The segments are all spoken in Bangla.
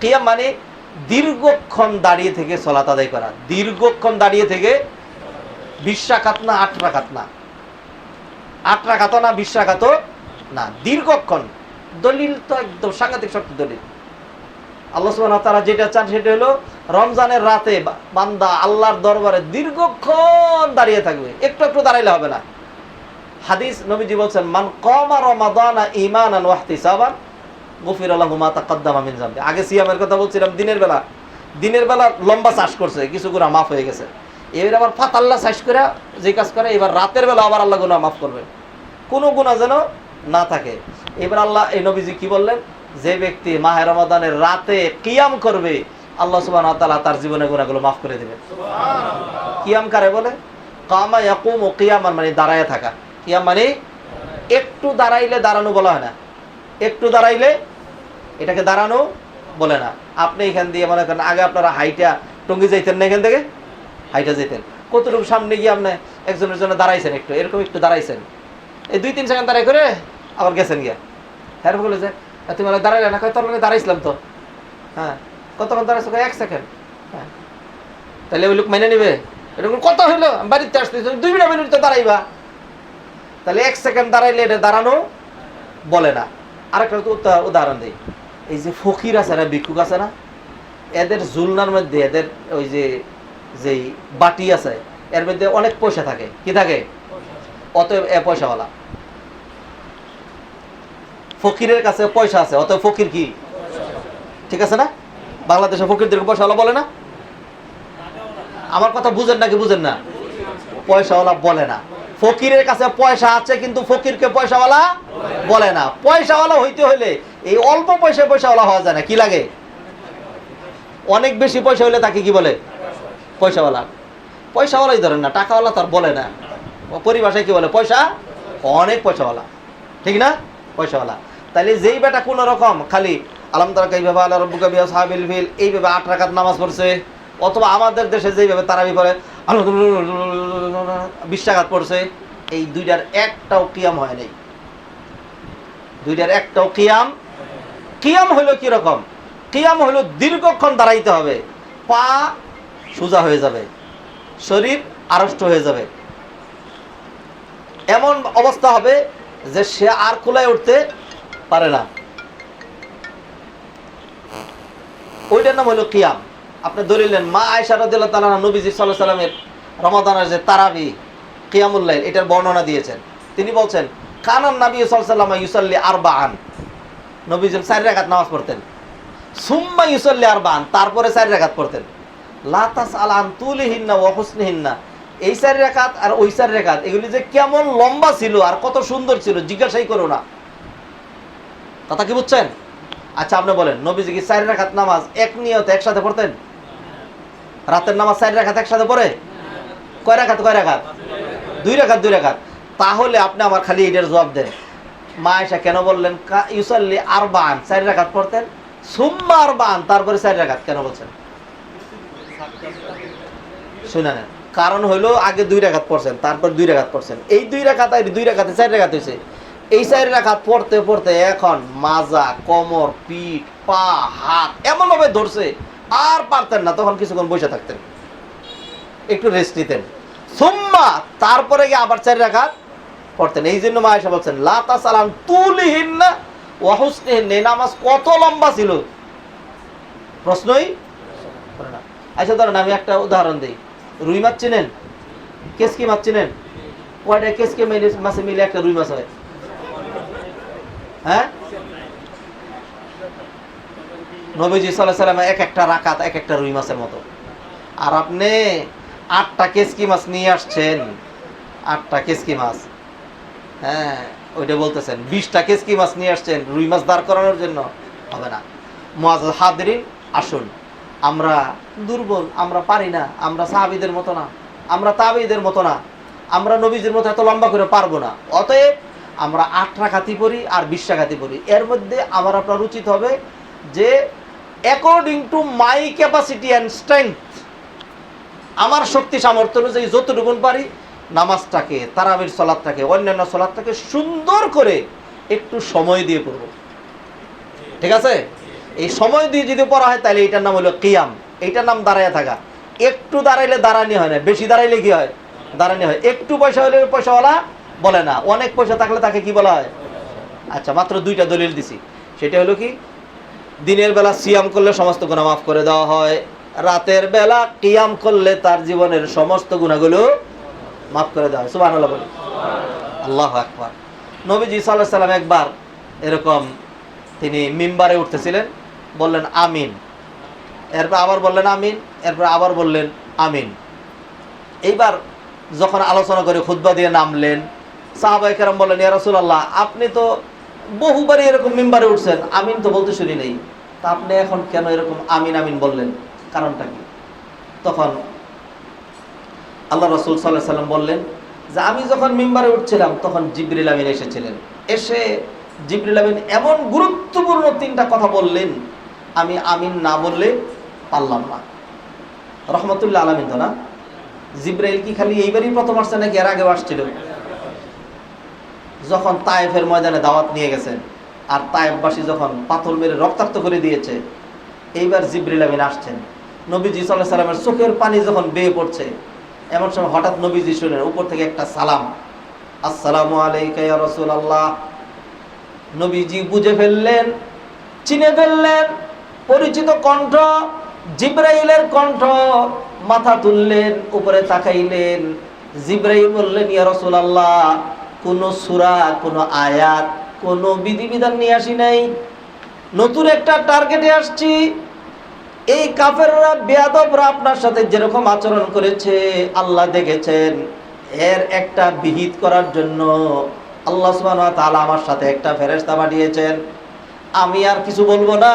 কিয়াম মানে দীর্ঘক্ষণ দাঁড়িয়ে থেকে সালাত আদায় করা। দীর্ঘক্ষণ দাঁড়িয়ে থেকে 20 রাকাত না 8 রাকাত না, 8 রাকাতও না 20 রাকাতও না, দীর্ঘক্ষণ। দলিল তো একদম সাংঘাতিক শক্ত দলিল। আল্লাহ সুবহানাহু ওয়া তাআলা যেটা চান সেটা হলো রমজানের রাতে বান্দা আল্লাহর দরবারে দীর্ঘক্ষণ দাঁড়িয়ে থাকবে, একটু একটু দাঁড়াইলে হবে না। হাদিস নবীজি বলছেন, মান কামা রমাদানা ঈমানান ওয়া ইহতিসাবান গুফিরা লাহু মা তাকাদ্দামা মিন যামবি। আগে সিয়ামের কথা বলছিলাম, দিনের বেলা লম্বা চাষ করছে, কিছু গুনাহ মাফ হয়ে গেছে। এবার আবার ফাতাল্লা চাষ করে যে কাজ করে, এবার রাতের বেলা আবার আল্লাহ গুনাহ মাফ করবে, কোনো গুনাহ যেন না থাকে। এবার আল্লাহ এই নবীজি কি বললেন, যে ব্যক্তি মাহে রমাদানের রাতে কিয়াম করবে আল্লাহ সুবহানাহু ওয়া তাআলা তার জীবনের গুনাহগুলো মাফ করে দিবেন। সুবহানাল্লাহ। কিয়াম কারে বলে? কামা ইয়াকুমু কিয়ামান মানে দাঁড়ায় থাকা। কিয়াম মানে একটু দাঁড়াইলে দাঁড়ানো বলা হয় না, একটু দাঁড়াইলে এটাকে দাঁড়ানো বলে না। আপনি এখান দিয়ে মনে করেন আগে আপনারা হাইটা টঙ্গি যাইতেন না, এখান থেকে হাইটা যেতেন, কতটুকু সামনে গিয়ে আপনি একজনের জন্য দাঁড়াইছেন, একটু এরকম একটু দাঁড়াইছেন, এই 2-3 সেকেন্ড দাঁড়াই করে আবার গেছেন গিয়া। হ্যাঁ বলে যে তুমি দাঁড়াইলে না, তোর মানে দাঁড়াইছিলাম তো। হ্যাঁ, কতক্ষণ দাঁড়াইছো? 1 সেকেন্ড। হ্যাঁ, তাহলে ওই লোক মেনে নিবে? এরকম কত হইলো, বাড়িতে আসতে 2 মিনিট তো দাঁড়াইবা, তাহলে 1 সেকেন্ড দাঁড়াইলে এটা দাঁড়ানো বলে না। আরেকটা উদাহরণ দিই, এই যে ফকির আছে না, ভিক্ষুক আছে না, এদের জুলনার মধ্যে এদের ওই যে যেই বাটি আছে এর মধ্যে অনেক পয়সা থাকে। কি থাকে? অতএব এ পয়সাওয়ালা। ফকিরের কাছে পয়সা আছে, অতএব ফকির কি? ঠিক আছে না? বাংলাদেশে ফকিরদেরকে পয়সাওয়ালা বলে না? আমার কথা বুঝেন নাকি বুঝেন না? পয়সাওয়ালা বলে না। ফকিরের কাছে পয়সা আছে কিন্তু ফকিরকে পয়সাওয়ালা বলে না। পয়সাওয়ালা হইতে হইলে এই অল্প পয়সায় পয়সাওয়ালা হওয়া যায় না। কি লাগে? অনেক বেশি পয়সা হইলে তাকে কি বলে? পয়সাওয়ালা। পয়সাওয়ালাই ধরেন না, টাকাওয়ালা তার বলে না। পরিভাষায় কি বলে? পয়সা, অনেক পয়সাওয়ালা। ঠিক না? পয়সাওয়ালা। তাইলে যেই বেটা কোন রকম খালি আলাম তারা কাইফা আলা রাব্বুকা বিআসহাবিল ফিল এইভাবে 8 রাকাত নামাজ পড়ছে, অথবা আমাদের দেশে যেইভাবে তারাবি পড়ে 20 রাকাত পড়ছে, এই দুইটার একটাও কিয়াম হয় নাই। দুইটার একটাও কিয়াম। কিয়াম হইল কি রকম? কিয়াম হইল দীর্ঘক্ষণ দাঁড়াইতে হবে, পা সোজা হয়ে যাবে, শরীর আড়ষ্ট হয়ে যাবে, এমন অবস্থা হবে যে সে আর কুলায় উঠতে পারে না। ওইটার নাম হলো কিয়াম। আপনি ধরিলেন মা আয়েশা রাদিয়াল্লাহু তাআলা নবীজি সাল্লাল্লাহু আলাইহি সাল্লামের রমাদানের যে তারাবি কিয়ামুল লাইল এটার বর্ণনা দিয়েছেন। তিনি বলছেন, কানান নবী সাল্লাল্লাহু আলাইহি ওয়াসাল্লাম ইউসাল্লি আরবাআন, নবীজি 4 রাকাত নামাজ পড়তেন। সুম্মা ইউসাল্লি আরবাআন, তারপরে 4 রাকাত পড়তেন। লা তাসআল আন তুলিহিন্না ওয়া হুসনিহিন্না, এই 4 রাকাত আর ওই 4 রাকাত এগুলি যে কেমন লম্বা ছিল আর কত সুন্দর ছিল জিজ্ঞাসাই করো না। কথা কি বুঝছেন? আচ্ছা আপনি বলেন, নবীজি কি 4 রাকাত নামাজ এক নিয়তে একসাথে পড়তেন? রাতের নামাজ 4 রাকাত একসাথে পড়ে? কয় রাকাত? 2 রাকাত 2 রাকাত। তাহলে আপনি আমার খালি এটার জবাব দেন, মা আয়েশা কেন বললেন ইউসাল্লি আরবাআন, 4 রাকাত পড়তেন, সুম্মা আরবাআন, তারপরে 4 রাকাত কেন বলছেন? শুনে নেন, কারণ হইলো আগে 2 রাকাত পড়ছেন, তারপর 2 রাকাত পড়ছেন, এই 2 রাকাত আর 2 রাকাতে 4 রাকাত হয়েছে। এই 4 রাকাত পড়তে পড়তে এখন মাজা, কোমর, পিঠ, পা, হাত এমন ভাবে ধরছে আর পারতেন না, তখন কিছুক্ষণ বসে থাকতেন, একটু রেস্ট নিতেন। সুম্মা তারপরে গিয়ে আবার 4 রাকাত পড়তেন। এই জন্য মা আয়েশা বলছেন, লা তাসালাম তুলিহিন্না ওয়া হুসনিহিন্না, এই নামাজ কত লম্বা ছিল প্রশ্নই করে না। আচ্ছা ধরেন আমি একটা উদাহরণ দিই, রুই মাছ চিনেন? কেসকি মাছ চিনেন? কয়টা কেসকি মাছে মিলে একটা রুই মাছ হয়? হ্যাঁ, নবীজি সাল্লাল্লাহু আলাইহি ওয়াসাল্লাম এক একটা রাকাত এক একটা রুই মাছের মতো। আর আপনি 8টা কেসকি মাছ নিয়ে আসছেন, 8টা কেসকি মাছ, হ্যাঁ ওইটা বলতেছেন 20টা কেসকি মাছ নিয়ে আসছেন রুই মাছ দাঁড় করানোর জন্য, হবে না। মুআজ্জাজ হাদিরিন, আসুন, আমরা দুর্বল, আমরা পারি না, আমরা সাহাবীদের মতো না, আমরা তাবেঈদের মতো না, আমরা নবীজির মতো এত লম্বা করে পারবো না। অতএব আমরা 8 রাকাতই পড়ি আর 20 রাকাতই পড়ি। এর মধ্যে আমার আপনার উচিত হবে যে according to my capacity and strength, আমার শক্তি সামর্থ্য অনুযায়ী যতটুকু পারি নামাজটাকে, তারাবির সালাতটাকে, অন্যান্য সালাতটাকে সুন্দর করে একটু সময় দিয়ে পড়ব। ঠিক আছে? এই সময় দিয়ে যদি পড়া হয় তাহলে এটার নাম হলো কিয়াম, এইটার নাম দাঁড়ায় থাকা। একটু দাঁড়াইলে দাঁড়ানি হয় না, বেশি দাঁড়াইলে কি হয়? দাঁড়ানি হয়। একটু পয়সা হলে পয়সাওয়ালা বলে না, অনেক পয়সা থাকলে তাকে কি বলা হয়? আচ্ছা, মাত্র দুইটা দলিল দিছি। সেটা হলো কি, দিনের বেলা সিয়াম করলে সমস্ত গুনাহ মাফ করে দেওয়া হয়, রাতের বেলা কিয়াম করলে তার জীবনের সমস্ত গুনাহগুলো মাফ করে দেওয়া হয়। সুবহানাল্লাহ বলি। আল্লাহু আকবার। নবীজি সাল্লাল্লাহু আলাইহি সাল্লাম একবার এরকম তিনি মিম্বারে উঠতেছিলেন, বললেন আমিন, এরপর আবার বললেন আমিন, এরপর আবার বললেন আমিন। এইবার যখন আলোচনা করে খুতবা দিয়ে নামলেন, সাহাবায়ে কেরাম বললেন, ইয়া রাসূলুল্লাহ, আপনি তো বহুবারই এরকম মিম্বারে উঠছেন, আমিন তো বলতে শুনি নাই, তা আপনি এখন কেন এরকম আমিন আমিন বললেন, কারণটা কি? তখন আল্লাহ রাসূল সাল্লাল্লাহু আলাইহি সাল্লাম বললেন যে আমি যখন মিম্বারে উঠছিলাম তখন জিবরিল আমিন এসেছিলেন, এসে জিবরিল আমিন এমন গুরুত্বপূর্ণ 3টা কথা বললেন, আমি আমিন না বললে পারলাম না। রহমতুল্লাহ আলামিন তো না? জিবরাইল কি খালি এইবারই প্রথম আসছে নাকি এর আগেও আসছিল? যখন তায়েফের ময়দানে দাওয়াত নিয়ে গেছেন আর তায়েফবাসী যখন পাথর মেরে রক্তাক্ত করে দিয়েছে, এইবার জিবরিল আমিন আসছেন। নবীজি সাল্লাল্লাহু আলাইহি সাল্লামের চোখের পানি যখন বেয়ে পড়ছে, এমন সময় হঠাৎ নবীজি শুনেন উপর থেকে একটা সালাম, আসসালামু আলাইকা ইয়া রাসূলুল্লাহ। নবীজি বুঝে ফেললেন, চিনে ফেললেন পরিচিত কণ্ঠ, জিবরাইলের কণ্ঠ। মাথা তুললেন, উপরে তাকাইলেন। জিবরাইল বললেন, ইয়া রাসূলুল্লাহ, কোন সূরা, কোন আয়াত, কোন বিধিবিধান নিয়ে আসি নাই, নতুন একটা টার্গেটে আসছি। এই কাফেররা, বেয়াদবরা আপনার সাথে যেরকম আচরণ করেছে আল্লাহ দেখেছেন, এর একটা বিহিত করার জন্য আল্লাহ সুবহানাহু ওয়া তাআলা আমার সাথে একটা ফেরেশতা পাঠিয়েছেন। আমি আর কিছু বলবো না,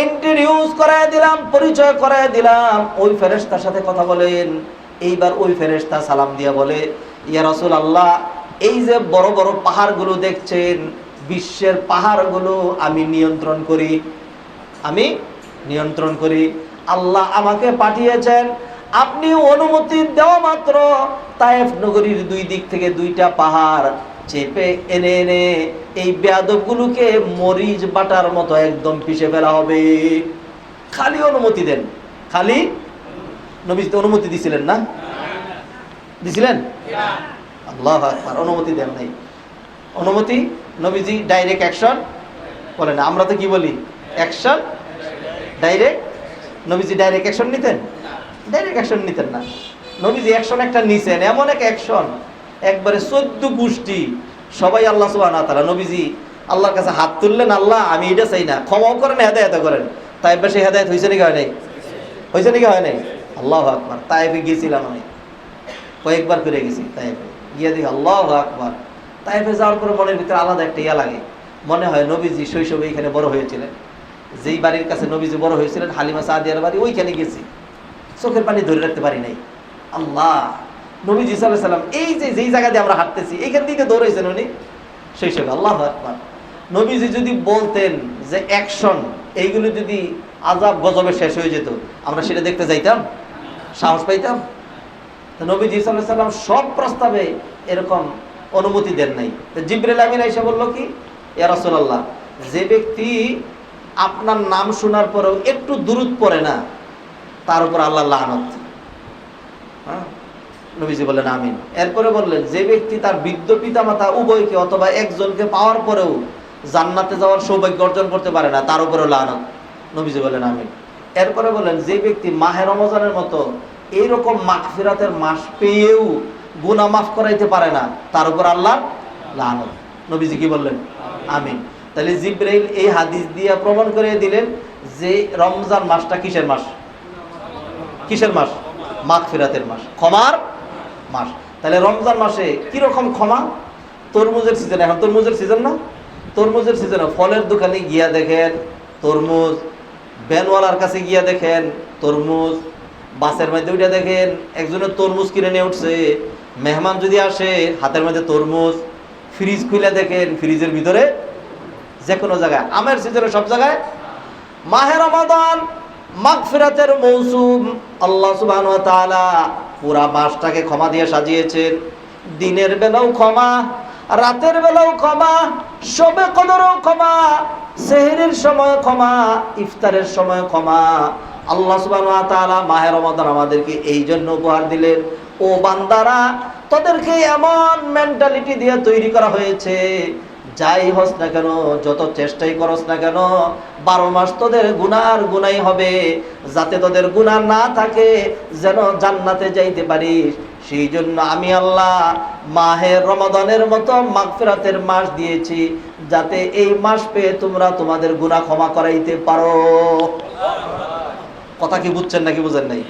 ইন্ট্রোডিউস করায় দিলাম, পরিচয় করায় দিলাম, ওই ফেরেশতার সাথে কথা বলেন। এইবার ওই ফেরেশতা সালাম দিয়ে বলে, ইয়া রাসূলুল্লাহ, এই যে বড় বড় পাহাড়গুলো দেখছেন, বিশ্বের পাহাড়গুলো আমি নিয়ন্ত্রণ করি, আমি নিয়ন্ত্রণ করি। আল্লাহ আমাকে পাঠিয়েছেন, আপনি অনুমতি দেওয়া মাত্র তায়েফ নগরীর 2 দিক থেকে 2টা পাহাড় চেপে এনে এনে এই বেয়াদবগুলোকে মরিচ বাটার মতো একদম পিষে ফেলা হবে। খালি অনুমতি দেন, খালি। নবী তো অনুমতি দিছিলেন না? দিছিলেন? আল্লাহু আকবার। অনুমতি দেন নাই। অনুমতি, নবীজি ডাইরেক্ট অ্যাকশন বলেন। আমরা তো কি বলি? Action direct. নবীজি ডাইরেক্ট অ্যাকশন নিতেন? ডাইরেক্ট অ্যাকশন নিতেন না। নবীজি অ্যাকশন একটা নিছেন, এমন এক অ্যাকশন, একবারে 14 গোষ্ঠী সবাই আল্লাহ সুবহানাহু ওয়া তাআলা, নবীজি আল্লাহর কাছে হাত তুললেন, আল্লাহ আমি এটা চাই না, ক্ষমাও করেন, হেদায়েত করেন। তাইফে সেই হেদায়েত হয়েছে নাকি হয় নাই? হয়েছে নাকি হয় নাই? আল্লাহু আকবার। তাইফে গিয়েছিলাম আমি, কয়েকবার করে গেছি তাইফে, গিয়ে দেখি আল্লাহু আকবার। তাইফে যাওয়ার পরে মনের ভিতরে আলাদা একটা ইয়া লাগে, মনে হয় নবীজি শৈশবে এখানে বড় হয়েছিলেন। যেই বাড়ির কাছে নবীজি বড় হয়েছিলেন, হালিমা সাদিয়ার বাড়ি, ওইখানে গেছি, চোখের পানি ধরে রাখতে পারি নাই। আল্লাহ, নবীজি সাল্লাল্লাহু আলাইহি সাল্লাম এই যে যেই জায়গা দিয়ে আমরা হাঁটতেছি, এইখান থেকে দৌড়াইছেন উনি শৈশবে। আল্লাহু আকবার। নবীজি যদি বলতেন যে অ্যাকশন, এইগুলো যদি আযাব গজবে শেষ হয়ে যেত, আমরা সেটা দেখতে যাইতাম, সাহস পাইতাম? তো নবীজি সাল্লাল্লাহু আলাইহি সাল্লাম সব প্রস্তাবে এরকম অনুমতি দেন নাই। তো জিবরিল আমিন এসে বলল কি, ইয়া রাসূলুল্লাহ, যে ব্যক্তি আপনার নাম শোনার পরেও একটু দুরূদ পড়ে না, তার উপর আল্লাহ লানত। হ্যাঁ, নবীজি বললেন আমিন। এরপরে বললেন, যে ব্যক্তি তার বৃদ্ধ পিতামাতা উভয়কে অথবা একজনকে পাওয়ার পরেও জান্নাতে যাওয়ার সৌভাগ্য অর্জন করতে পারে না, তার উপরেও লানত। নবীজি বললেন আমিন। এরপরে বললেন, যে ব্যক্তি মাহে রমজানের মতো এইরকম মাগফিরাতের মাস পেয়েও গুনাহ মাফ করাইতে পারে না, তার উপর আল্লাহ লানত। নবীজি কি বললেন? আমিন। তাহলে জিবরাইল এই হাদিস দিয়ে প্রমাণ করে দিলেন যে রমজান মাসটা কিসের মাস? কিসের মাস? মাগফিরাতের মাস, ক্ষমার মাস। তাহলে রমজান মাসে কিরকম ক্ষমা? তরমুজের সিজন, এখন তরমুজের সিজন না? তরমুজের সিজনে ফলের দোকানে গিয়া দেখেন তরমুজ, ভ্যানওয়ালার কাছে গিয়া দেখেন তরমুজ, বাসের মধ্যে উঠে দেখেন একজনের তরমুজ কিনে নিয়ে উঠছে, মেহমান যদি আসে হাতের মধ্যে তরমুজ, ফ্রিজ খুলে দেখেন ফ্রিজের ভিতরে, যে কোনো জায়গায়, আমের সিজনে সব জায়গায়। মাহে রমাদান মাগফিরাতের মৌসুম, আল্লাহ সুবহানাহু ওয়া তাআলা পুরা মাসটাকে ক্ষমা দিয়ে সাজিয়েছেন। দিনের বেলাও ক্ষমা, রাতের বেলাও ক্ষমা, শবে কদরেও ক্ষমা, সেহরির সময় ক্ষমা, ইফতারের সময় ক্ষমা। আল্লাহ সুবহানাহু ওয়া তাআলা মাহে রমাদান আমাদেরকে এই জন্য উপহার দিলেন, ও বান্দারা তোদেরকে এমন মেন্টালিটি দিয়ে তৈরি করা হয়েছে, যাই হস না কেন, যত চেষ্টাই করস না কেন, 12 মাস তোদের গুনার গুনাই হবে, যাতে তোদের গুনাহ না থাকে, যেন জান্নাতে যাইতে পারিস। সেই জন্য আমি আল্লাহ মাহে রমাদানের মতো মাগফিরাতের মাস দিয়েছি, যাতে এই মাস পেয়ে তোমরা তোমাদের গুনাহ ক্ষমা করাইতে পারো। কথা কি বুঝছেন নাকি বুঝেন নাই?